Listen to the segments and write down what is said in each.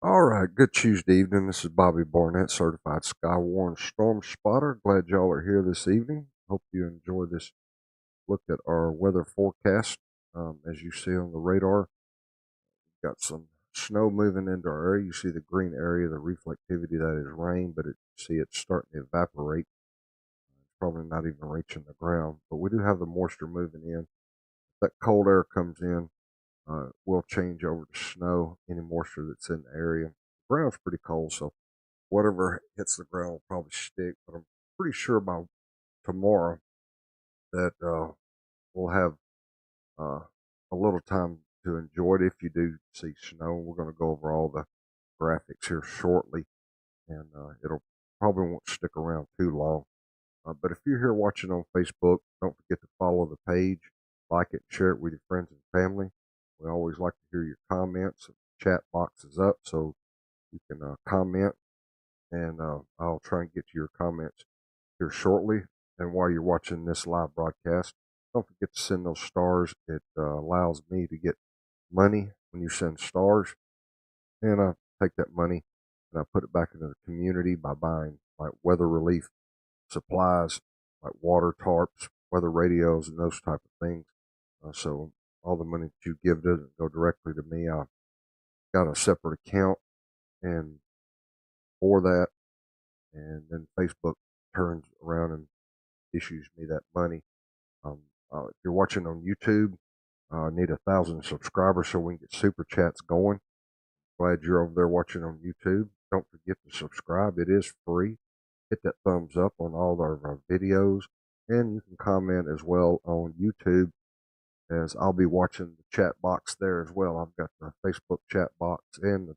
All right, good Tuesday evening. This is Bobby Barnett, certified Skywarn Storm Spotter. Glad y'all are here this evening. Hope you enjoy this look at our weather forecast. As you see on the radar, we've got some snow moving into our area. You see the green area, the reflectivity that is rain, but see it's starting to evaporate. It's probably not even reaching the ground, but we do have the moisture moving in. If that cold air comes in, will change over to snow, any moisture that's in the area. The ground's pretty cold, so whatever hits the ground will probably stick. But I'm pretty sure by tomorrow that we'll have uh, a little time to enjoy it if you do see snow. We're going to go over all the graphics here shortly, and it'll probably won't stick around too long. But if you're here watching on Facebook, don't forget to follow the page, like it, share it with your friends and family. We always like to hear your comments. Chat box is up, so you can comment, and I'll try and get to your comments here shortly. And while you're watching this live broadcast, don't forget to send those stars. It allows me to get money when you send stars, and I take that money and I put it back into the community by buying like weather relief supplies, like water tarps, weather radios, and those type of things. So all the money that you give doesn't go directly to me. I've got a separate account and for that, and then Facebook turns around and issues me that money. Um, if you're watching on YouTube, I need 1,000 subscribers so we can get super chats going. Glad you're over there watching on YouTube. Don't forget to subscribe. It is free. Hit that thumbs up on all of our videos, and you can comment as well on YouTube, as I'll be watching the chat box there as well. I've got the Facebook chat box and the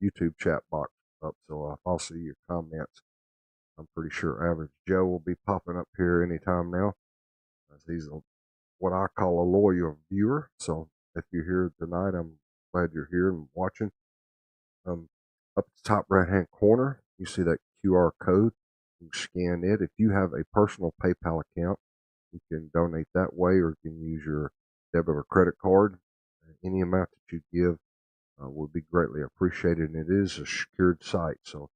YouTube chat box up, so I'll see your comments. I'm pretty sure Average Joe will be popping up here anytime now, as he's what I call a loyal viewer. So if you're here tonight, I'm glad you're here and watching. Um, Up at the top right hand corner, you see that QR code. You scan it. If you have a personal PayPal account, you can donate that way, or you can use your debit or credit card. Any amount that you give will be greatly appreciated, and it is a secured site, so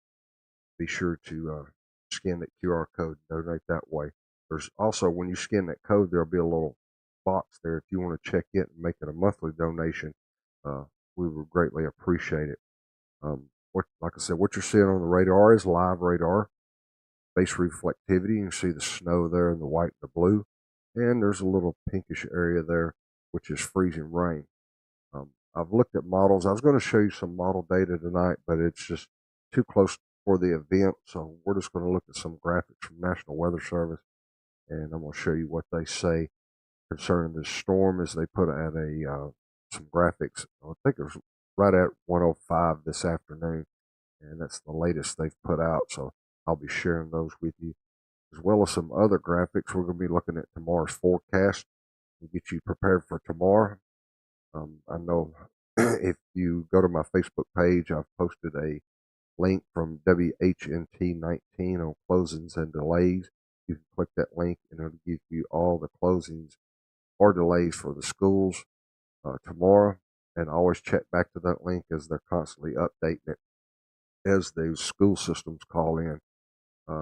be sure to scan that QR code and donate that way. There's also, when you scan that code, there'll be a little box there if you want to check it and make it a monthly donation. Uh, we would greatly appreciate it. Like I said, what you're seeing on the radar is live radar, base reflectivity. You can see the snow there in the white and the blue, and there's a little pinkish area there, which is freezing rain. I've looked at models. I was going to show you some model data tonight, but it's just too close for the event, so we're just going to look at some graphics from National Weather Service, and I'm going to show you what they say concerning this storm as they put at some graphics. I think it was right at 105 this afternoon, and that's the latest they've put out. So I'll be sharing those with you, as well as some other graphics. We're going to be looking at tomorrow's forecast and get you prepared for tomorrow. I know if you go to my Facebook page, I've posted a link from WHNT 19 on closings and delays. You can click that link and it'll give you all the closings or delays for the schools tomorrow. And always check back to that link, as they're constantly updating it as those school systems call in,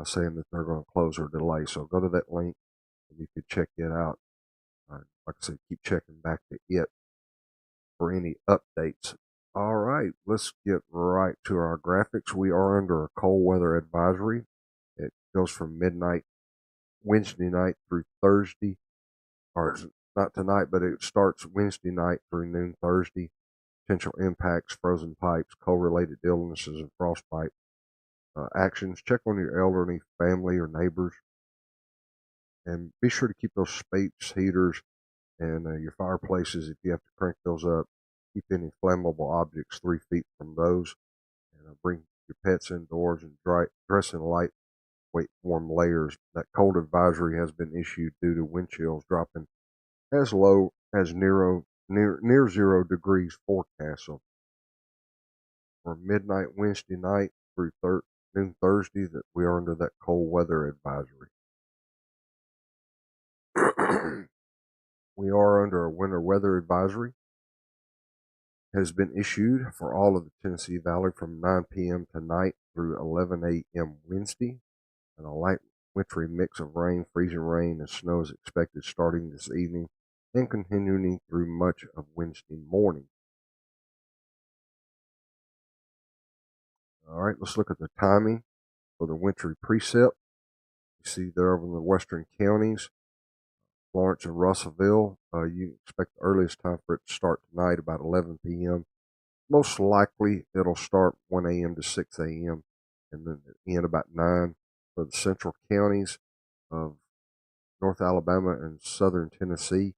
saying that they're going to close or delay. So go to that link and you can check it out. Like I said, keep checking back to it for any updates. All right, let's get right to our graphics. We are under a cold weather advisory. It goes from midnight Wednesday night through Thursday, or not tonight, but it starts Wednesday night through noon Thursday. Potential impacts: frozen pipes, cold-related illnesses, and frostbite. Actions: check on your elderly family or neighbors, and be sure to keep those space heaters and your fireplaces, if you have to crank those up. Keep any flammable objects 3 feet from those, and bring your pets indoors and dress in lightweight warm layers. That cold advisory has been issued due to wind chills dropping as low as near 0 degrees forecast. So from midnight Wednesday night through noon Thursday, that we are under that cold weather advisory. We are under a winter weather advisory, has been issued for all of the Tennessee Valley from 9 p.m. tonight through 11 a.m. Wednesday, and a light wintry mix of rain, freezing rain, and snow is expected starting this evening and continuing through much of Wednesday morning. All right, let's look at the timing for the wintry precip. You see there over in the western counties, Florence and Russellville. You expect the earliest time for it to start tonight about 11 p.m. Most likely it'll start 1 a.m. to 6 a.m. and then end about 9 for the central counties of North Alabama and southern Tennessee.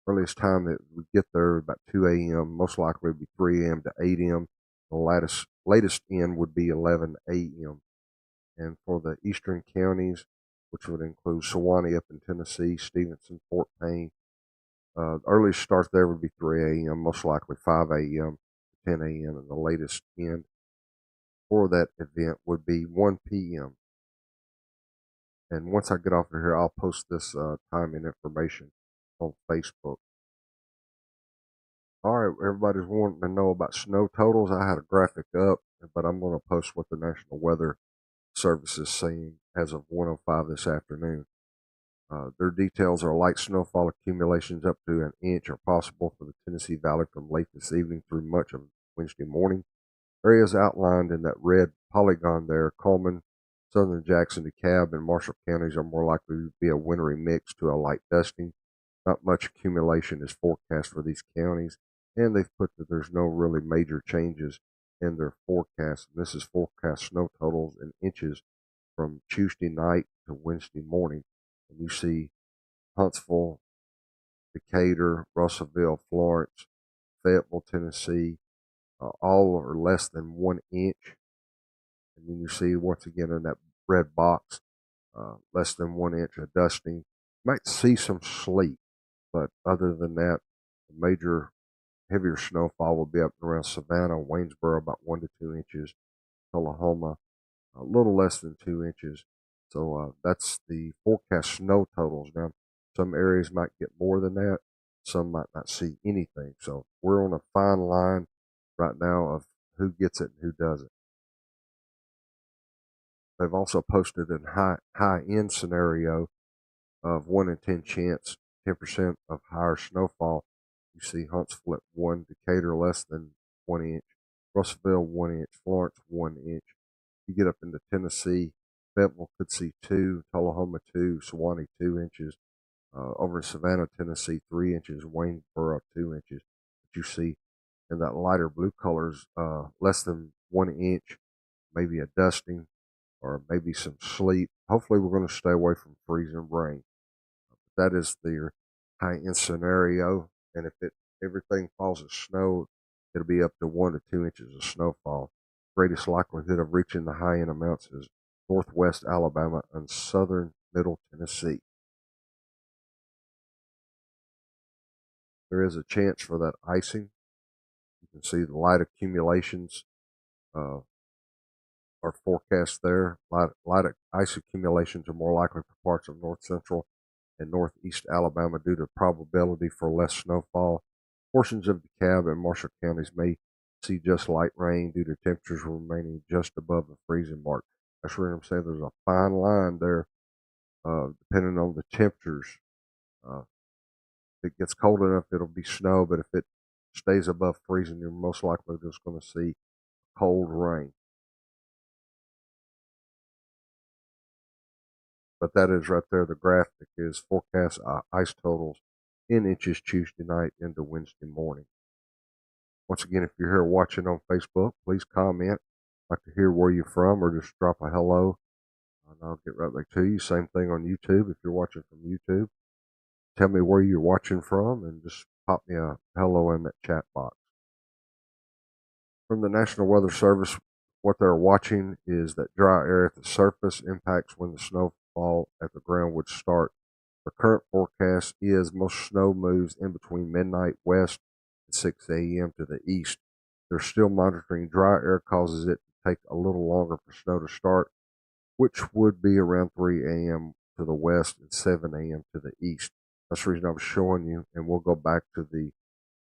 Earliest time that we get there about 2 a.m. Most likely it'll be 3 a.m. to 8 a.m. The latest end would be 11 a.m. And for the eastern counties, which would include Sewanee up in Tennessee, Stevenson, Fort Payne, the earliest start there would be 3 a.m., most likely 5 a.m. to 10 a.m., and the latest end for that event would be 1 p.m. And once I get off of here, I'll post this time and information on Facebook. All right, everybody's wanting to know about snow totals. I had a graphic up, but I'm going to post what the National Weather Service is saying as of 1:05 this afternoon. Their details are light snowfall accumulations up to an inch are possible for the Tennessee Valley from late this evening through much of Wednesday morning. Areas outlined in that red polygon there, Coleman, southern Jackson, DeKalb, and Marshall counties are more likely to be a wintry mix to a light dusting. Not much accumulation is forecast for these counties, and they've put that there's no really major changes in their forecast. And this is forecast snow totals in inches from Tuesday night to Wednesday morning. And you see Huntsville, Decatur, Russellville, Florence, Fayetteville, Tennessee, all are less than 1 inch. And then you see once again in that red box, less than 1 inch of dusting. Might see some sleet, but other than that, the major heavier snowfall will be up around Savannah, Waynesboro, about 1 to 2 inches, Tullahoma, a little less than 2 inches. So that's the forecast snow totals. Now, some areas might get more than that. Some might not see anything. So we're on a fine line right now of who gets it and who doesn't. They've also posted a high end scenario of 1 in 10 chance, 10% of higher snowfall. You see Huntsville at 1, Decatur less than 1 inch, Russellville 1 inch, Florence 1 inch. You get up into Tennessee, Fayetteville could see 2, Tullahoma 2, Sewanee 2 inches. Over in Savannah, Tennessee 3 inches, Waynesboro 2 inches. But you see in that lighter blue colors, less than 1 inch, maybe a dusting or maybe some sleet. Hopefully, we're going to stay away from freezing rain. That is their high end scenario, and if everything falls as snow, it'll be up to 1 to 2 inches of snowfall. Greatest likelihood of reaching the high end amounts is northwest Alabama and southern middle Tennessee. There is a chance for that icing. You can see the light accumulations uh, are forecast there. Light ice accumulations are more likely for parts of north central and northeast Alabama due to probability for less snowfall. Portions of DeKalb and Marshall counties may see just light rain due to temperatures remaining just above the freezing mark. That's what I'm saying. There's a fine line there, depending on the temperatures. Uh, if it gets cold enough, it'll be snow, but if it stays above freezing, you're most likely just going to see cold rain. But that is right there. The graphic is forecast ice totals in inches Tuesday night into Wednesday morning. Once again, if you're here watching on Facebook, please comment. I'd like to hear where you're from or just drop a hello and I'll get right back to you. Same thing on YouTube. If you're watching from YouTube, tell me where you're watching from and just pop me a hello in that chat box. From the National Weather Service, what they're watching is that dry air at the surface impacts when the snowfall at the ground would start. The current forecast is most snow moves in between midnight west and 6 a.m. to the east. They're still monitoring dry air causes it to take a little longer for snow to start, which would be around 3 a.m. to the west and 7 a.m. to the east. That's the reason I was showing you, and we'll go back to the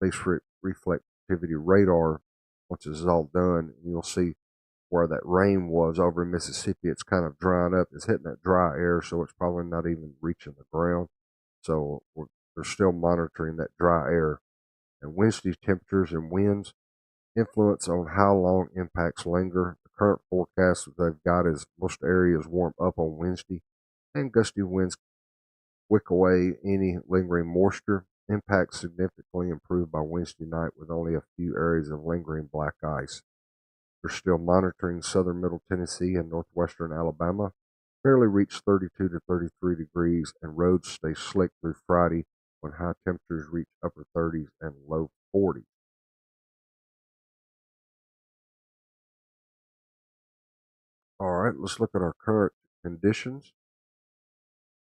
base reflectivity sensitivity radar once it's all done. And you'll see where that rain was over in Mississippi. It's kind of drying up. It's hitting that dry air, so it's probably not even reaching the ground. So they're still monitoring that dry air. And Wednesday's temperatures and winds influence on how long impacts linger. The current forecast that they've got is most areas warm up on Wednesday, and gusty winds wick away any lingering moisture. Impacts significantly improve by Wednesday night with only a few areas of lingering black ice. They're still monitoring southern middle Tennessee and northwestern Alabama. Barely reach 32 to 33 degrees, and roads stay slick through Friday when high temperatures reach upper 30s and low 40s. All right, let's look at our current conditions.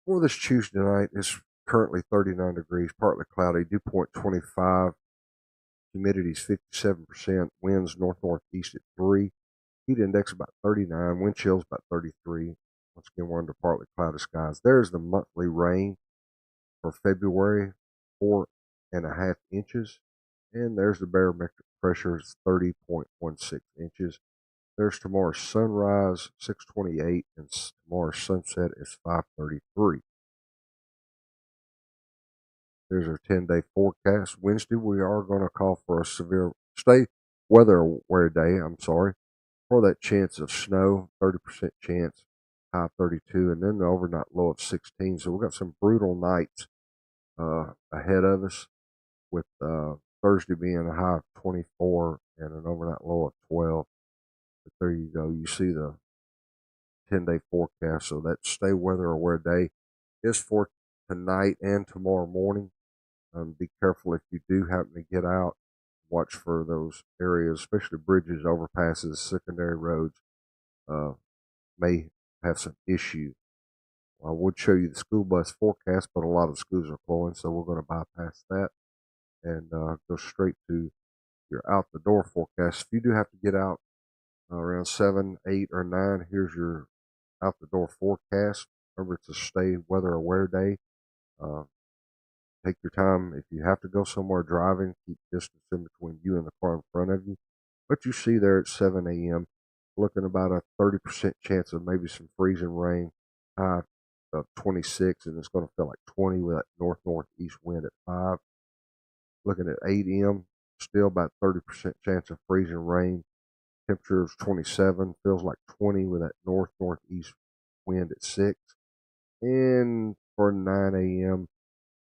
For this Tuesday night, it's currently 39 degrees, partly cloudy, dew point 25, humidity is 57%, winds north-northeast at 3, heat index about 39, wind chills about 33. Once again, we're under partly cloudy skies. There's the monthly rain for February, 4.5 inches. And there's the barometric pressure, it's 30.16 inches. There's tomorrow's sunrise, 6:28, and tomorrow's sunset is 5:33. There's our 10-day forecast. Wednesday, we are going to call for a severe weather aware day. For that chance of snow, 30% chance, high 32, and then the overnight low of 16. So we've got some brutal nights ahead of us, with Thursday being a high of 24 and an overnight low of 12. But there you go. You see the 10-day forecast. So that stay weather aware day is for tonight and tomorrow morning. Be careful if you do happen to get out. Watch for those areas, especially bridges, overpasses, secondary roads. May have some issues. I would show you the school bus forecast, but a lot of schools are closing, so we're going to bypass that and go straight to your out the door forecast. If you do have to get out around 7, 8, or 9, here's your out the door forecast. Remember, it's a stay weather aware day. Uh, Take your time. If you have to go somewhere driving, keep distance in between you and the car in front of you. But you see there at 7 a.m., looking about a 30% chance of maybe some freezing rain, high of 26, and it's going to feel like 20 with that north-northeast wind at 5. Looking at 8 a.m., still about 30% chance of freezing rain. Temperature is 27, feels like 20 with that north-northeast wind at 6. And for 9 a.m.,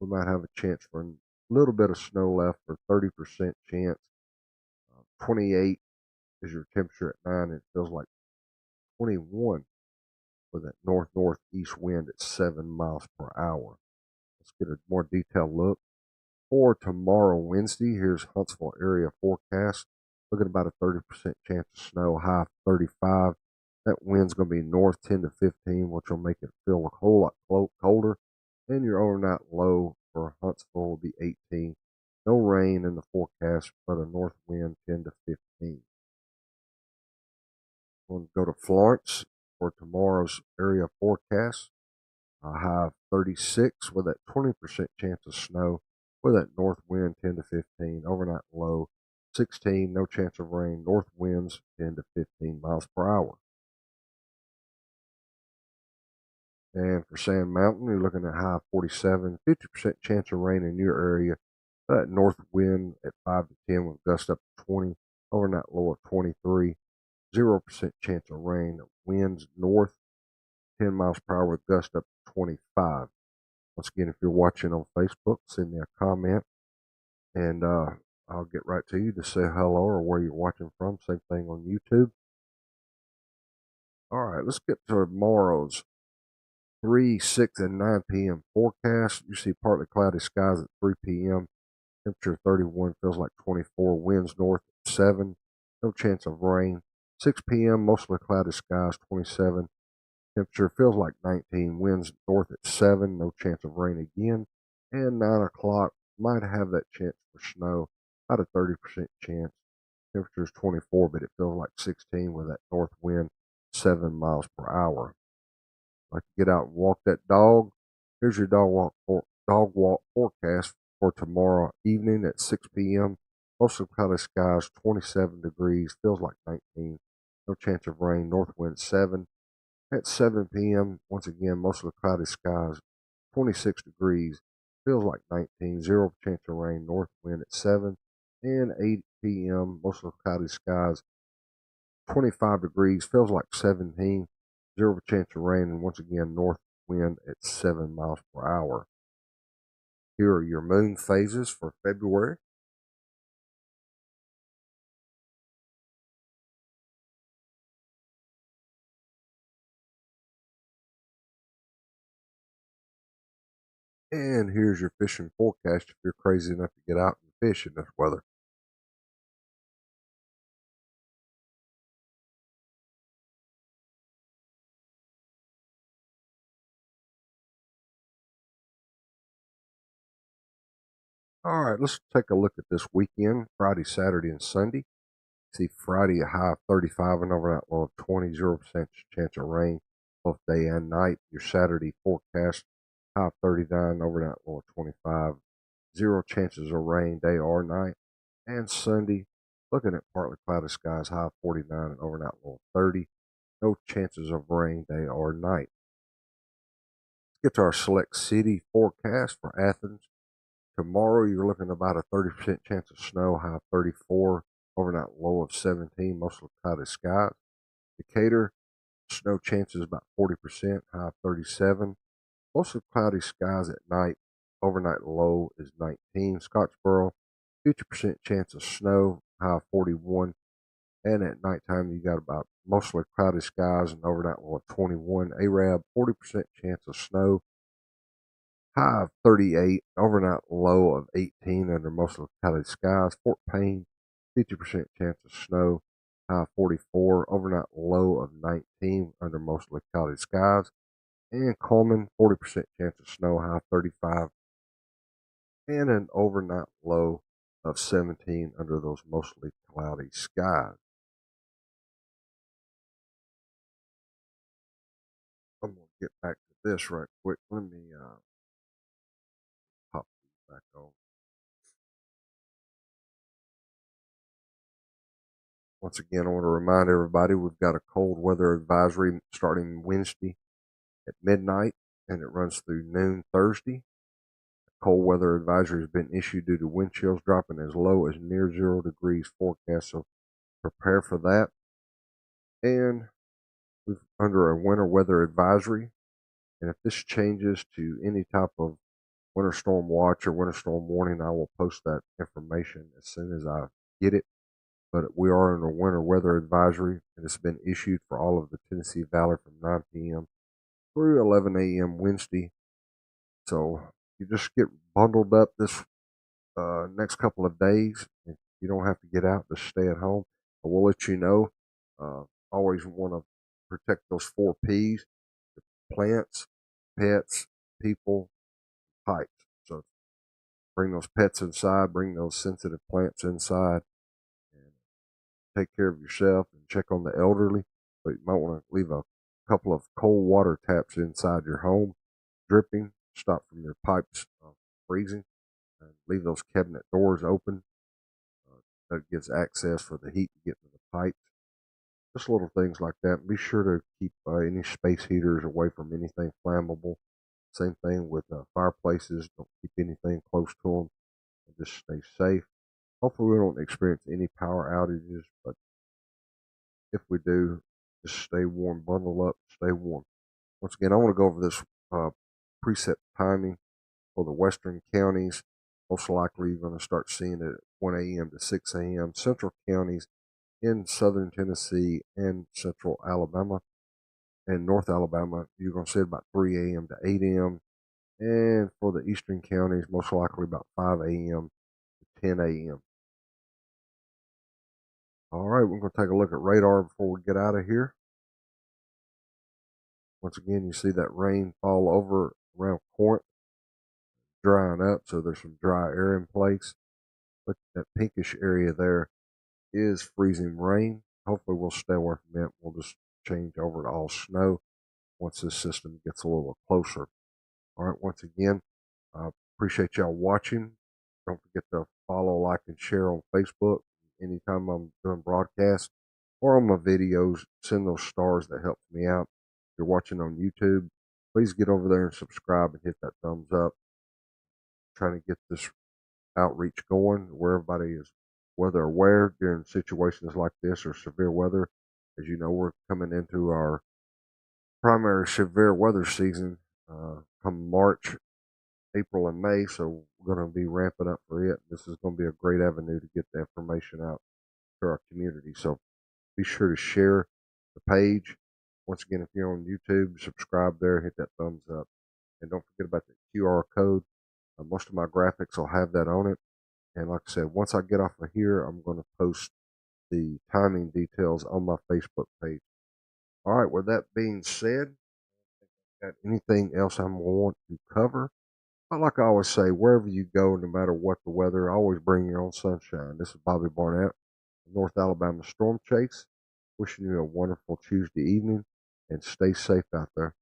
we might have a chance for a little bit of snow left for 30% chance. 28 is your temperature at 9. It feels like 21 with that north-northeast wind at 7 miles per hour. Let's get a more detailed look. For tomorrow, Wednesday, here's Huntsville area forecast. Looking at about a 30% chance of snow, high 35. That wind's going to be north 10 to 15, which will make it feel a whole lot colder. And your overnight low for Huntsville will be 18. No rain in the forecast, but a north wind 10 to 15. We'll go to Florence for tomorrow's area forecast. A high of 36 with that 20% chance of snow with that north wind 10 to 15. Overnight low 16, no chance of rain. North winds 10 to 15 miles per hour. And for Sand Mountain, you're looking at high 47, 50% chance of rain in your area. That north wind at 5 to 10 with gust up to 20. Overnight low of 23. 0% chance of rain. Winds north 10 miles per hour with gust up to 25. Once again, if you're watching on Facebook, send me a comment and I'll get right to you to say hello or where you're watching from. Same thing on YouTube. All right, let's get to tomorrow's 3, 6, and 9 p.m. forecast. You see partly cloudy skies at 3 p.m. Temperature 31, feels like 24. Winds north at 7. No chance of rain. 6 p.m. mostly cloudy skies, 27. Temperature feels like 19. Winds north at 7. No chance of rain again. And 9 o'clock might have that chance for snow. About a 30% chance. Temperature is 24, but it feels like 16 with that north wind 7 miles per hour. Like to get out and walk that dog. Here's your dog walk forecast for tomorrow evening at 6 p.m. Mostly cloudy skies, 27 degrees, feels like 19. No chance of rain, north wind 7. At 7 p.m., once again, mostly cloudy skies, 26 degrees, feels like 19. Zero chance of rain, north wind at 7. And 8 p.m., mostly cloudy skies, 25 degrees, feels like 17. Zero chance of rain, and once again, north wind at 7 miles per hour. Here are your moon phases for February. And here's your fishing forecast if you're crazy enough to get out and fish in this weather. All right, let's take a look at this weekend, Friday, Saturday, and Sunday. See Friday a high of 35 and overnight low of 20, 0% chance of rain both day and night. Your Saturday forecast high of 39, overnight low of 25, zero chances of rain day or night. And Sunday, looking at partly cloudy skies, high of 49 and overnight low of 30, no chances of rain day or night. Let's get to our select city forecast for Athens. Tomorrow, you're looking at about a 30% chance of snow, high of 34, overnight low of 17, mostly cloudy skies. Decatur, snow chances about 40%, high of 37. Mostly cloudy skies at night, overnight low is 19. Scottsboro, 50% chance of snow, high of 41. And at nighttime, you got about mostly cloudy skies and overnight low of 21. Arab, 40% chance of snow, high of 38, overnight low of 18 under mostly cloudy skies. Fort Payne, 50% chance of snow, high of 44, overnight low of 19 under mostly cloudy skies. And Coleman, 40% chance of snow, high of 35, and an overnight low of 17 under those mostly cloudy skies. I'm going to get back to this right quick. Let me pop these back on. Once again, I want to remind everybody we've got a cold weather advisory starting Wednesday at midnight, and it runs through noon Thursday. A cold weather advisory has been issued due to wind chills dropping as low as near 0 degrees forecast, so prepare for that. And we're under a winter weather advisory, and if this changes to any type of winter storm watch or winter storm warning, I will post that information as soon as I get it. But we are in a winter weather advisory, and it's been issued for all of the Tennessee Valley from 9 p.m. through 11 a.m. Wednesday. So you just get bundled up this next couple of days. If you don't have to get out, just stay at home. I will let you know. Always want to protect those 4 P's: plants, pets, people, pipes. So bring those pets inside, bring those sensitive plants inside, and take care of yourself and check on the elderly. But you might want to leave a couple of cold water taps inside your home, dripping, stop from your pipes freezing, and leave those cabinet doors open. That gives access for the heat to get to the pipes. Just little things like that. Be sure to keep any space heaters away from anything flammable. Same thing with fireplaces. Don't keep anything close to them, and just stay safe. Hopefully, we don't experience any power outages, but if we do, just stay warm, bundle up, stay warm. Once again, I want to go over this uh, preset timing for the western counties. Most likely, you're going to start seeing it at 1 a.m. to 6 a.m. Central counties in southern Tennessee and central Alabama and North Alabama, you're going to see it about 3 a.m. to 8 a.m. And for the eastern counties, most likely about 5 a.m. to 10 a.m. All right, we're going to take a look at radar before we get out of here. Once again, you see that rain fall over around Corinth, drying up, so there's some dry air in place. But that pinkish area there is freezing rain. Hopefully, we'll stay away from it. We'll just change over to all snow once this system gets a little closer. All right, once again, appreciate y'all watching. Don't forget to follow, like, and share on Facebook anytime I'm doing broadcasts or on my videos. Send those stars, that helps me out. If you're watching on YouTube, please get over there and subscribe and hit that thumbs up. Trying to get this outreach going where everybody is weather aware during situations like this or severe weather. As you know, we're coming into our primary severe weather season come March, April, and May, so we're going to be ramping up for it. This is going to be a great avenue to get the information out to our community. So be sure to share the page. Once again, if you're on YouTube, subscribe there, hit that thumbs up. And don't forget about the QR code. Most of my graphics will have that on it. And like I said, once I get off of here, I'm going to post the timing details on my Facebook page. All right, with that being said, got anything else I want to cover? But like I always say, wherever you go, no matter what the weather, always bring your own sunshine. This is Bobby Barnett, North Alabama Storm Chase, wishing you a wonderful Tuesday evening and stay safe out there.